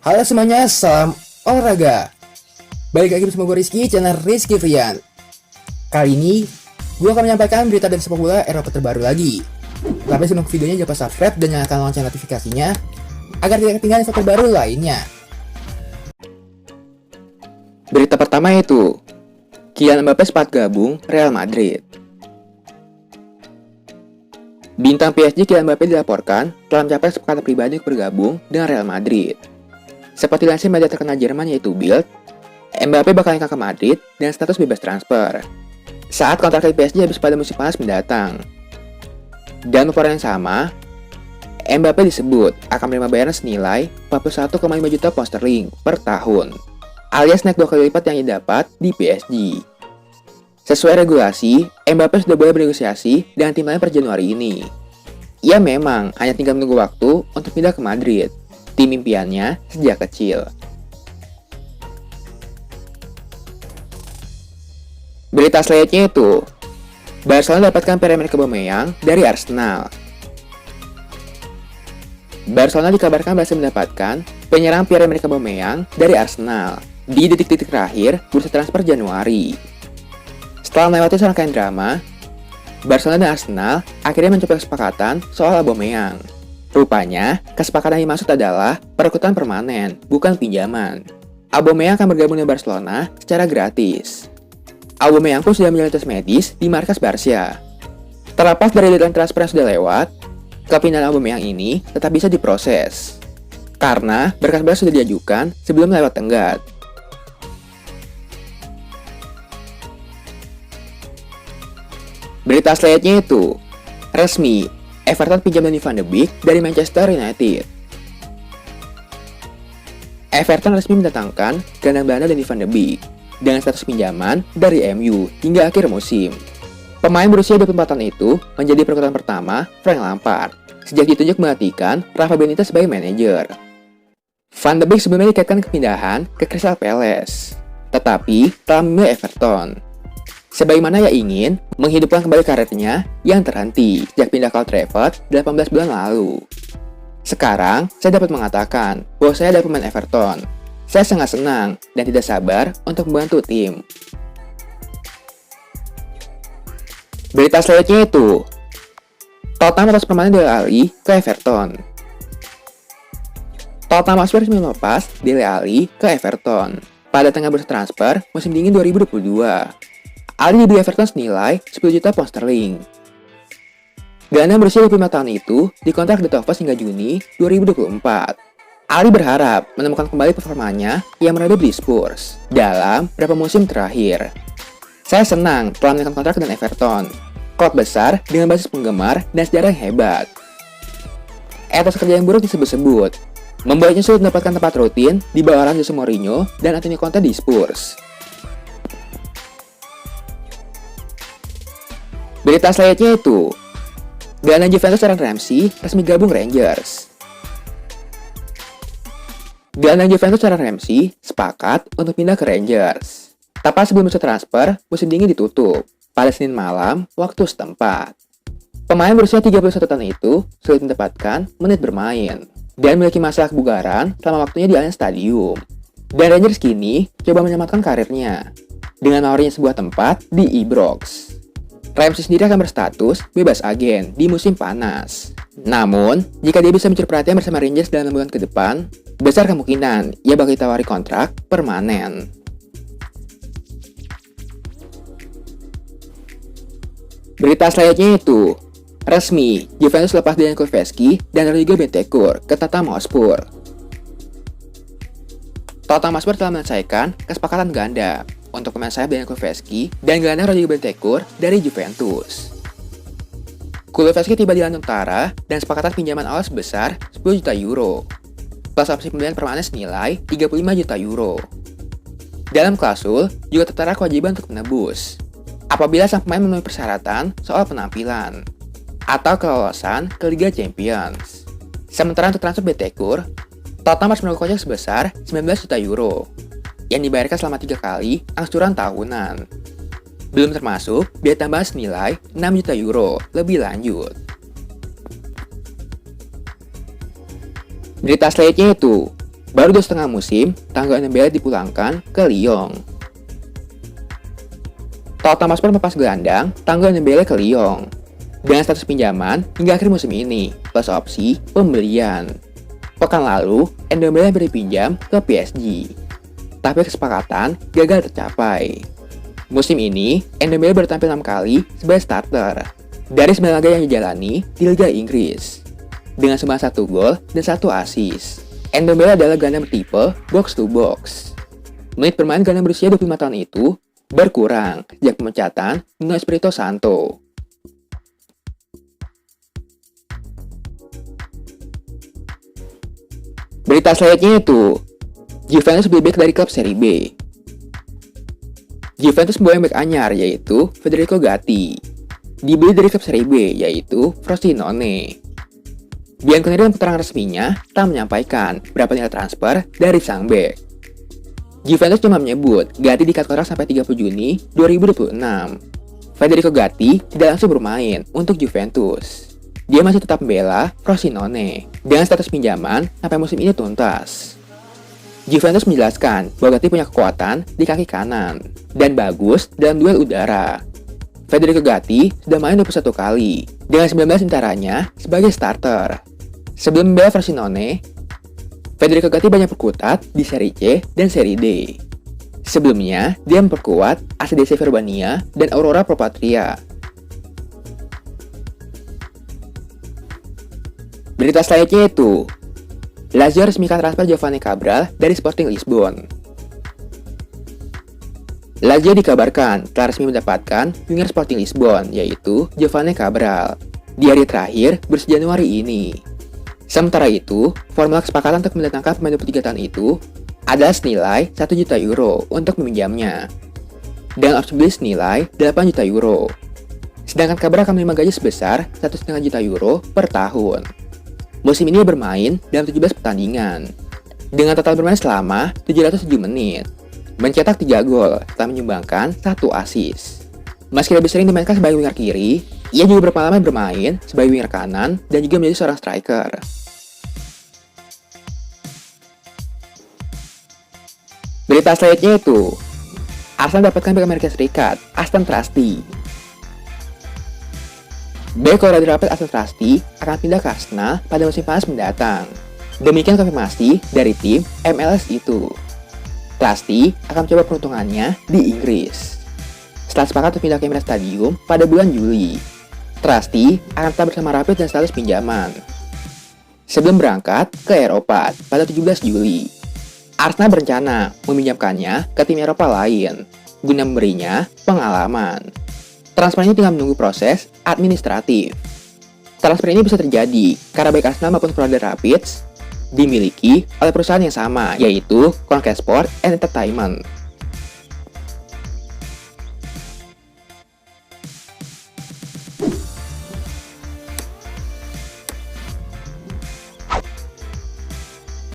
Halo semuanya, salam olahraga. Balik lagi bersama gue Rizky, channel Rizky Frian. Kali ini, gue akan menyampaikan berita dari sepak bola Eropa terbaru lagi. Tapi sebelum videonya, jangan lupa subscribe dan nyalakan lonceng notifikasinya agar tidak ketinggalan info terbaru lainnya. Berita pertama itu, Kylian Mbappé sempat gabung Real Madrid. Bintang PSG Kylian Mbappé dilaporkan telah mencapai kesepakatan pribadi untuk bergabung dengan Real Madrid. Seperti lansir media terkenal Jerman yaitu Bild, Mbappé bakal ingkang ke Madrid dengan status bebas transfer saat kontrak di PSG habis pada musim panas mendatang. Dan laporan yang sama, Mbappé disebut akan menerima bayaran senilai 41,5 juta pound sterling per tahun, alias naik 2 kali lipat yang ia dapat di PSG. Sesuai regulasi, Mbappé sudah boleh bernegosiasi dengan tim lain per Januari ini. Ia memang hanya tinggal menunggu waktu untuk pindah ke Madrid, tim impiannya sejak kecil. Berita selanjutnya itu, Barcelona dapatkan Pierre-Emerick Aubameyang dari Arsenal. Barcelona dikabarkan berhasil mendapatkan penyerang Pierre-Emerick Aubameyang dari Arsenal di detik-detik terakhir bursa transfer Januari. Setelah melewati serangkaian drama, Barcelona dan Arsenal akhirnya mencapai kesepakatan soal Aubameyang. Rupanya, kesepakatan yang dimaksud adalah perekrutan permanen, bukan pinjaman. Aubameyang akan bergabung dengan Barcelona secara gratis. Aubameyang pun sudah menjalani tes medis di markas Barca. Terlepas dari deadline transfer yang sudah lewat, kepindahan Aubameyang ini tetap bisa diproses karena berkas-berkas sudah diajukan sebelum lewat tenggat. Berita selanjutnya itu, resmi, Everton pinjam Donny van de Beek dari Manchester United. Everton resmi mendatangkan gelandang Belanda Donny van de Beek dengan status pinjaman dari MU hingga akhir musim. Pemain berusia 24 tahun itu menjadi perekrutan pertama Frank Lampard sejak ditunjuk menggantikan Rafa Benitez sebagai manajer. Van de Beek sebelumnya dikaitkan kepindahan ke Crystal Palace, tetapi telah memilih Everton. Sebagaimana ia ingin menghidupkan kembali karirnya yang terhenti sejak pindah ke Old Trafford 18 bulan lalu. Sekarang, saya dapat mengatakan bahwa saya adalah pemain Everton. Saya sangat senang dan tidak sabar untuk membantu tim. Berita selanjutnya itu, Tottenham atas permanen Dele Alli ke Everton. Tottenham Hotspur resmi melepas Dele Alli ke Everton pada tengah bursa transfer musim dingin 2022. Ali dibeli Everton senilai 10 juta pound sterling. Gelandang berusia 25 tahun itu dikontrak The Toffees hingga Juni 2024. Ali berharap menemukan kembali performanya yang meredup di Spurs dalam beberapa musim terakhir. Saya senang telah menemukan kontrak dengan Everton, klub besar dengan basis penggemar dan sejarah yang hebat. Etos kerja yang buruk disebut-sebut membuatnya sulit mendapatkan tempat rutin di bawah arahan Jose Mourinho dan Antonio Conte di Spurs. Berita selanjutnya itu, gelandang Juventus Aaron Ramsey resmi gabung Rangers. Gelandang Juventus Aaron Ramsey sepakat untuk pindah ke Rangers. Tepat sebelum musim transfer, musim dingin ditutup pada Senin malam waktu setempat. Pemain berusia 31 tahun itu sulit mendapatkan menit bermain dan memiliki masalah kebugaran selama waktunya di Allianz Stadium. Dan Rangers kini coba menyelamatkan karirnya dengan nawarnya sebuah tempat di Ibrox. Ramsey sendiri akan berstatus bebas agen di musim panas. Namun, jika dia bisa mencuri perhatian bersama Rangers dalam bulan ke depan, besar kemungkinan ia bakal ditawari kontrak permanen. Berita selanjutnya itu, resmi, Juventus lepas Dejan Kulusevski dan Rodrigo Bentancur ke Tottenham Hotspur. Tottenham Hotspur telah menyelesaikan kesepakatan ganda untuk pemain sayap Dejan Kulusevski dan gelandang Rodrigo Bentancur dari Juventus. Kulusevski tiba di London Utara dan sepakatan pinjaman awal sebesar 10 juta euro, plus opsi pembelian permanen senilai 35 juta euro. Dalam klausul juga tertera kewajiban untuk menebus apabila sang pemain memenuhi persyaratan soal penampilan atau kelolosan ke Liga Champions. Sementara untuk transfer Bentancur, Tottenham harus merogoh kocek sebesar 19 juta euro yang dibayarkan selama 3 kali angsuran tahunan. Belum termasuk biaya tambahan senilai 6 juta euro lebih lanjut. Berita selanjutnya itu, Baru 2,5 musim, tangga Ndombele dipulangkan ke Lyon. Tottenham Hotspur melepas gelandang tangga Ndombele ke Lyon dengan status pinjaman hingga akhir musim ini plus opsi pembelian. Pekan lalu, Ndombele berpinjam ke PSG, tapi kesepakatan gagal tercapai. Musim ini, Ndombele baru tampil 6 kali sebagai starter dari 9 laga yang dijalani di Liga Inggris dengan sumbang 1 gol dan 1 assist. Ndombele adalah gelandang bertipe box to box. Menit bermain gelandang berusia 25 tahun itu berkurang sejak pemecatan Nuno Espirito Santo. Berita selanjutnya itu, Juventus lebih baik dari klub Serie B. Juventus membawa back anyar yaitu Federico Gatti, dibeli dari klub Serie B yaitu Frosinone. Bianconeri dalam keterangan resminya tak menyampaikan berapa nilai transfer dari sang bek. Juventus cuma menyebut Gatti diikat kontrak sampai 30 Juni 2026. Federico Gatti tidak langsung bermain untuk Juventus. Dia masih tetap membela Frosinone dengan status pinjaman sampai musim ini tuntas. Juventus menjelaskan bahwa Gatti punya kekuatan di kaki kanan dan bagus dalam duel udara. Federico Gatti sudah main 21 kali dengan 19 antaranya sebagai starter. Sebelum membela Frosinone, Federico Gatti banyak berkutat di Serie C dan Serie D. Sebelumnya, dia memperkuat ACDC Verbania dan Aurora Pro Patria. Berita selanjutnya itu, Lazio resmikan transfer Giovanni Cabral dari Sporting Lisbon. Lazio dikabarkan telah resmi mendapatkan winger Sporting Lisbon, yaitu Giovanni Cabral, di hari terakhir Januari ini. Sementara itu, formula kesepakatan untuk mendatangkan pemain 23 tahun itu adalah senilai 1 juta euro untuk meminjamnya, dengan opsi beli senilai 8 juta euro. Sedangkan Cabral akan menerima gaji sebesar 1,5 juta euro per tahun. Musim ini bermain dalam 17 pertandingan, dengan total bermain selama 707 menit, mencetak 3 gol setelah menyumbangkan 1 assist. Meski lebih sering dimainkan sebagai winger kiri, ia juga berpengalaman bermain sebagai winger kanan dan juga menjadi seorang striker. Berita selanjutnya itu, Arsenal mendapatkan bek Amerika Serikat, Aston Trusty. Bek Colorado Rapids Aston Trusty akan pindah ke Arsenal pada musim panas mendatang. Demikian konfirmasi dari tim MLS itu. Trusty akan mencoba peruntungannya di Inggris. Setelah sepakat untuk pindah ke Emirates Stadium pada bulan Juli, Trusty akan tetap bersama Rapid dan status pinjaman. Sebelum berangkat ke Eropa pada 17 Juli, Arsenal berencana meminjamkannya ke tim Eropa lain guna memberinya pengalaman. Transfer ini tinggal menunggu proses administratif. Transfer ini bisa terjadi karena baik Arsenal maupun Colorado Rapids dimiliki oleh perusahaan yang sama, yaitu Conquest Sport and Entertainment.